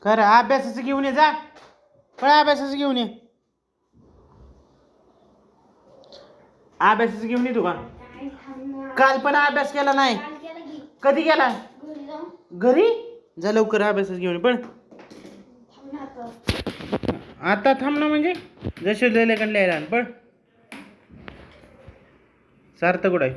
खरं अभ्यासाचं घेऊन ये जा. पण अभ्यासाचं घेऊन ये. अभ्यासाचं घेऊन ये तू का काल पण अभ्यास केला नाही. कधी केला घरी जा लवकर अभ्यासाचं घेऊन ये पण आता थांब ना म्हणजे जसे लिहिलेकडे लिहायला पण सार्थ कुठं आहे